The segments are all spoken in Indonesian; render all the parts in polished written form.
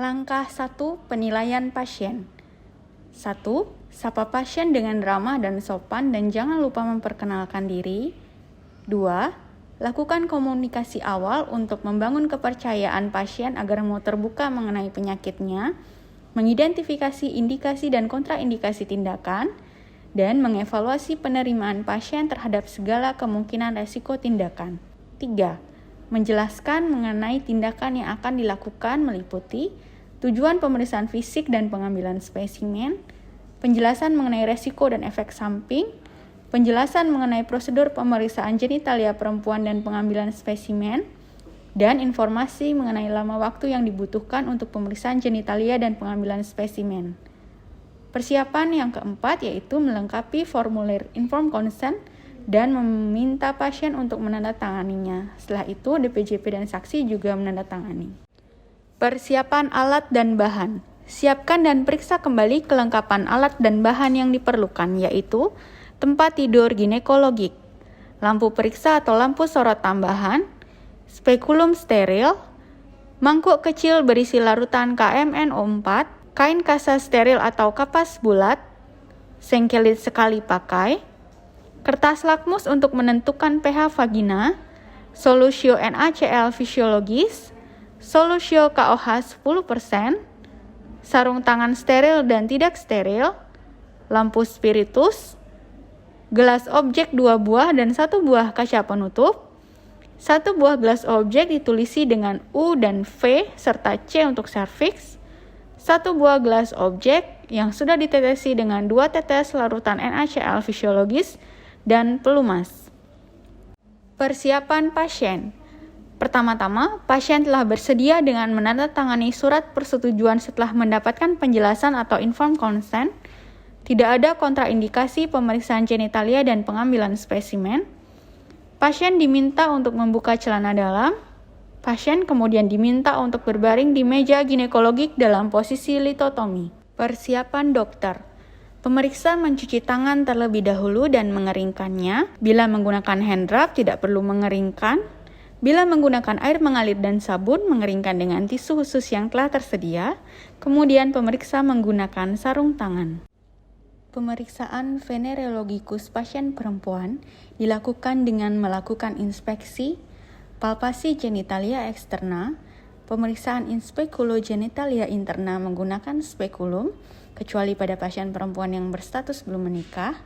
Langkah 1. Penilaian pasien. 1. Sapa pasien dengan ramah dan sopan dan jangan lupa memperkenalkan diri. 2. Lakukan komunikasi awal untuk membangun kepercayaan pasien agar mau terbuka mengenai penyakitnya, mengidentifikasi indikasi dan kontraindikasi tindakan, dan mengevaluasi penerimaan pasien terhadap segala kemungkinan resiko tindakan. 3. Menjelaskan mengenai tindakan yang akan dilakukan meliputi tujuan pemeriksaan fisik dan pengambilan spesimen, penjelasan mengenai resiko dan efek samping, penjelasan mengenai prosedur pemeriksaan genitalia perempuan dan pengambilan spesimen, dan informasi mengenai lama waktu yang dibutuhkan untuk pemeriksaan genitalia dan pengambilan spesimen. Persiapan yang keempat yaitu melengkapi formulir informed consent dan meminta pasien untuk menandatanganinya. Setelah itu, DPJP dan saksi juga menandatangani. Persiapan alat dan bahan. Siapkan dan periksa kembali kelengkapan alat dan bahan yang diperlukan, yaitu tempat tidur ginekologik, lampu periksa atau lampu sorot tambahan, spekulum steril, mangkuk kecil berisi larutan KMNO4, kain kasa steril atau kapas bulat, sengkelit sekali pakai, kertas lakmus untuk menentukan pH vagina, solusio NaCl fisiologis, solusio KOH 10%, sarung tangan steril dan tidak steril, lampu spiritus, gelas objek 2 buah dan 1 buah kaca penutup, 1 buah gelas objek ditulisi dengan U dan V serta C untuk serviks, 1 buah gelas objek yang sudah ditetesi dengan 2 tetes larutan NaCl fisiologis dan pelumas. Persiapan pasien. Pertama-tama, pasien telah bersedia dengan menandatangani surat persetujuan setelah mendapatkan penjelasan atau informed consent. Tidak ada kontraindikasi pemeriksaan genitalia dan pengambilan spesimen. Pasien diminta untuk membuka celana dalam. Pasien kemudian diminta untuk berbaring di meja ginekologik dalam posisi litotomi. Persiapan dokter. Pemeriksa mencuci tangan terlebih dahulu dan mengeringkannya. Bila menggunakan hand rub, tidak perlu mengeringkan. Bila menggunakan air mengalir dan sabun, mengeringkan dengan tisu khusus yang telah tersedia. Kemudian pemeriksa menggunakan sarung tangan. Pemeriksaan venereologikus pasien perempuan dilakukan dengan melakukan inspeksi, palpasi genitalia eksterna, pemeriksaan inspekulo genitalia interna menggunakan spekulum, kecuali pada pasien perempuan yang berstatus belum menikah,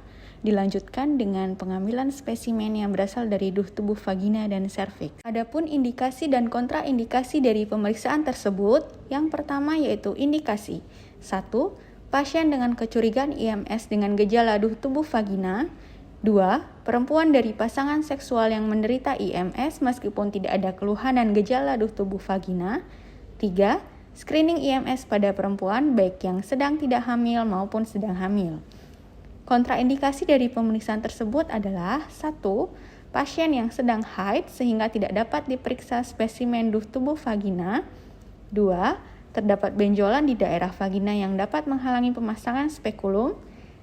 dilanjutkan dengan pengambilan spesimen yang berasal dari duh tubuh vagina dan serviks. Adapun indikasi dan kontraindikasi dari pemeriksaan tersebut, yang pertama yaitu indikasi. 1. Pasien dengan kecurigaan IMS dengan gejala duh tubuh vagina. 2. Perempuan dari pasangan seksual yang menderita IMS meskipun tidak ada keluhan dan gejala duh tubuh vagina. 3. Screening IMS pada perempuan baik yang sedang tidak hamil maupun sedang hamil. Kontraindikasi dari pemeriksaan tersebut adalah 1. Pasien yang sedang haid sehingga tidak dapat diperiksa spesimen duh tubuh vagina. 2. Terdapat benjolan di daerah vagina yang dapat menghalangi pemasangan spekulum.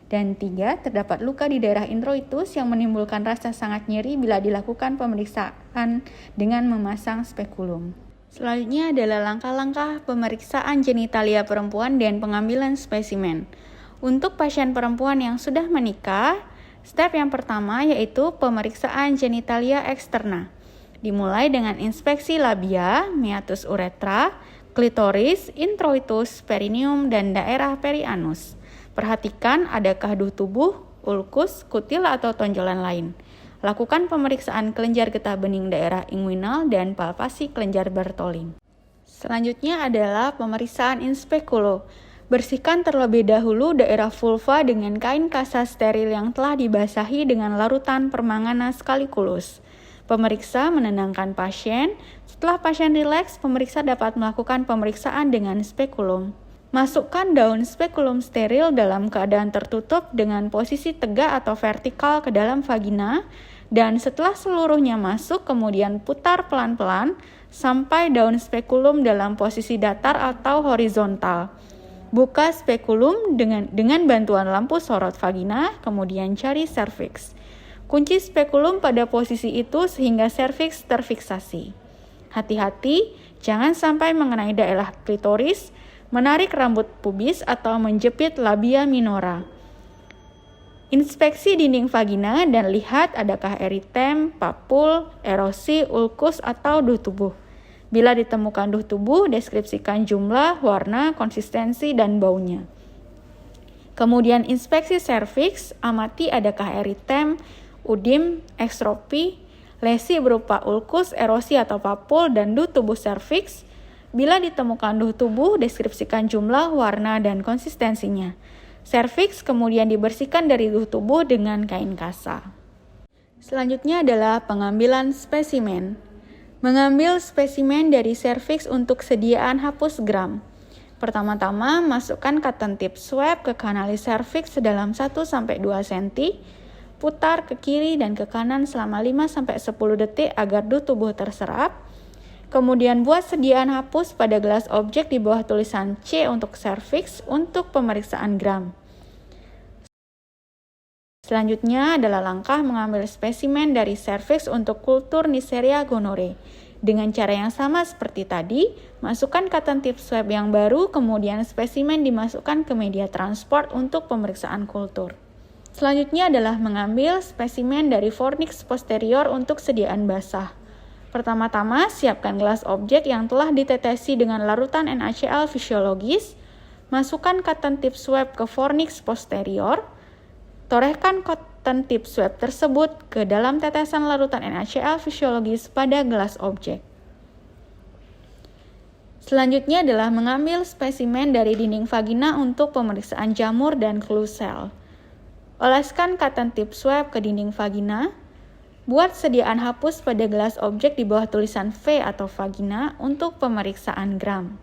Dan 3. Terdapat luka di daerah introitus yang menimbulkan rasa sangat nyeri bila dilakukan pemeriksaan dengan memasang spekulum. Selanjutnya adalah langkah-langkah pemeriksaan genitalia perempuan dan pengambilan spesimen. Untuk pasien perempuan yang sudah menikah, step yang pertama yaitu pemeriksaan genitalia eksterna. Dimulai dengan inspeksi labia, meatus uretra, klitoris, introitus, perineum, dan daerah perianus. Perhatikan adakah duh tubuh, ulkus, kutil, atau tonjolan lain. Lakukan pemeriksaan kelenjar getah bening daerah inguinal dan palpasi kelenjar Bartholin. Selanjutnya adalah pemeriksaan inspekulo. Bersihkan terlebih dahulu daerah vulva dengan kain kasa steril yang telah dibasahi dengan larutan permangana scaliculus. Pemeriksa menenangkan pasien. Setelah pasien rileks, pemeriksa dapat melakukan pemeriksaan dengan spekulum. Masukkan daun spekulum steril dalam keadaan tertutup dengan posisi tegak atau vertikal ke dalam vagina, dan setelah seluruhnya masuk, kemudian putar pelan-pelan sampai daun spekulum dalam posisi datar atau horizontal. Buka spekulum dengan bantuan lampu sorot vagina, kemudian cari serviks. Kunci spekulum pada posisi itu sehingga serviks terfiksasi. Hati-hati, jangan sampai mengenai daerah klitoris, menarik rambut pubis atau menjepit labia minora. Inspeksi dinding vagina dan lihat adakah eritem, papul, erosi, ulkus, atau duh tubuh. Bila ditemukan duh tubuh, deskripsikan jumlah, warna, konsistensi, dan baunya. Kemudian inspeksi serviks, amati adakah eritem, udim, ekstropi, lesi berupa ulkus, erosi atau papul, dan duh tubuh serviks. Bila ditemukan duh tubuh, deskripsikan jumlah, warna, dan konsistensinya. Serviks kemudian dibersihkan dari duh tubuh dengan kain kasa. Selanjutnya adalah pengambilan spesimen. Mengambil spesimen dari serviks untuk sediaan hapus gram. Pertama-tama, masukkan cotton tip swab ke kanalis serviks sedalam 1-2 cm. Putar ke kiri dan ke kanan selama 5-10 detik agar duh tubuh terserap. Kemudian buat sediaan hapus pada gelas objek di bawah tulisan C untuk serviks untuk pemeriksaan gram. Selanjutnya adalah langkah mengambil spesimen dari serviks untuk kultur Neisseria gonorrhoeae. Dengan cara yang sama seperti tadi, masukkan cotton tip swab yang baru, kemudian spesimen dimasukkan ke media transport untuk pemeriksaan kultur. Selanjutnya adalah mengambil spesimen dari fornix posterior untuk sediaan basah. Pertama-tama, siapkan gelas objek yang telah ditetesi dengan larutan NaCl fisiologis. Masukkan cotton tip swab ke fornix posterior. Torehkan cotton tip swab tersebut ke dalam tetesan larutan NaCl fisiologis pada gelas objek. Selanjutnya adalah mengambil spesimen dari dinding vagina untuk pemeriksaan jamur dan klusel. Oleskan cotton tip swab ke dinding vagina. Buat sediaan hapus pada gelas objek di bawah tulisan V atau vagina untuk pemeriksaan gram.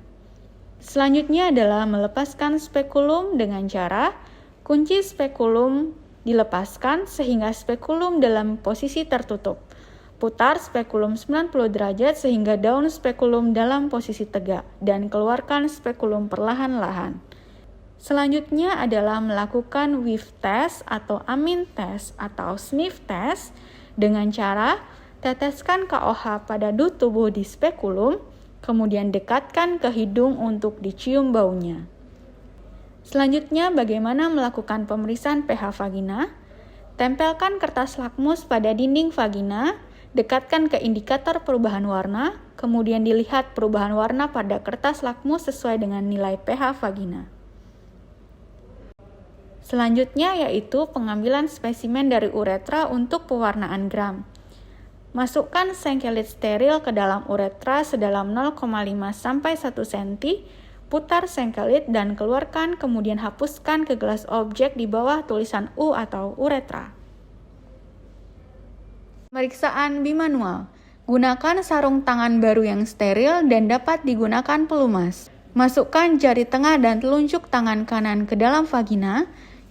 Selanjutnya adalah melepaskan spekulum dengan cara kunci spekulum dilepaskan sehingga spekulum dalam posisi tertutup. Putar spekulum 90 derajat sehingga daun spekulum dalam posisi tegak dan keluarkan spekulum perlahan-lahan. Selanjutnya adalah melakukan whiff test atau amin test atau sniff test dengan cara teteskan KOH pada duh tubuh di spekulum, kemudian dekatkan ke hidung untuk dicium baunya. Selanjutnya, bagaimana melakukan pemeriksaan pH vagina? Tempelkan kertas lakmus pada dinding vagina, dekatkan ke indikator perubahan warna, kemudian dilihat perubahan warna pada kertas lakmus sesuai dengan nilai pH vagina. Selanjutnya yaitu pengambilan spesimen dari uretra untuk pewarnaan gram. Masukkan sengkelit steril ke dalam uretra sedalam 0,5 sampai 1 cm, putar sengkelit dan keluarkan, kemudian hapuskan ke gelas objek di bawah tulisan U atau uretra. Pemeriksaan bimanual. Gunakan sarung tangan baru yang steril dan dapat digunakan pelumas. Masukkan jari tengah dan telunjuk tangan kanan ke dalam vagina.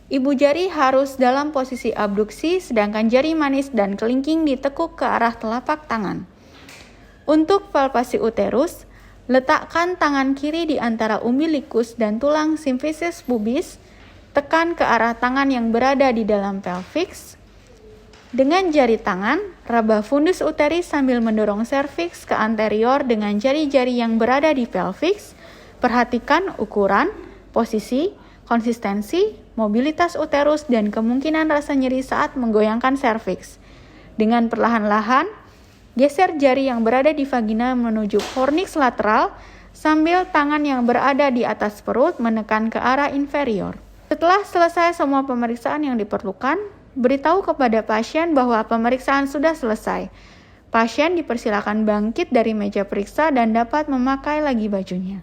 Ibu jari harus dalam posisi abduksi, sedangkan jari manis dan kelingking ditekuk ke arah telapak tangan. Untuk palpasi uterus, letakkan tangan kiri di antara umbilikus dan tulang simfisis pubis, tekan ke arah tangan yang berada di dalam pelviks. Dengan jari tangan, raba fundus uteris sambil mendorong serviks ke anterior dengan jari-jari yang berada di pelviks. Perhatikan ukuran, posisi, konsistensi, mobilitas uterus, dan kemungkinan rasa nyeri saat menggoyangkan serviks. Dengan perlahan-lahan, geser jari yang berada di vagina menuju fornix lateral sambil tangan yang berada di atas perut menekan ke arah inferior. Setelah selesai semua pemeriksaan yang diperlukan, beritahu kepada pasien bahwa pemeriksaan sudah selesai. Pasien dipersilakan bangkit dari meja periksa dan dapat memakai lagi bajunya.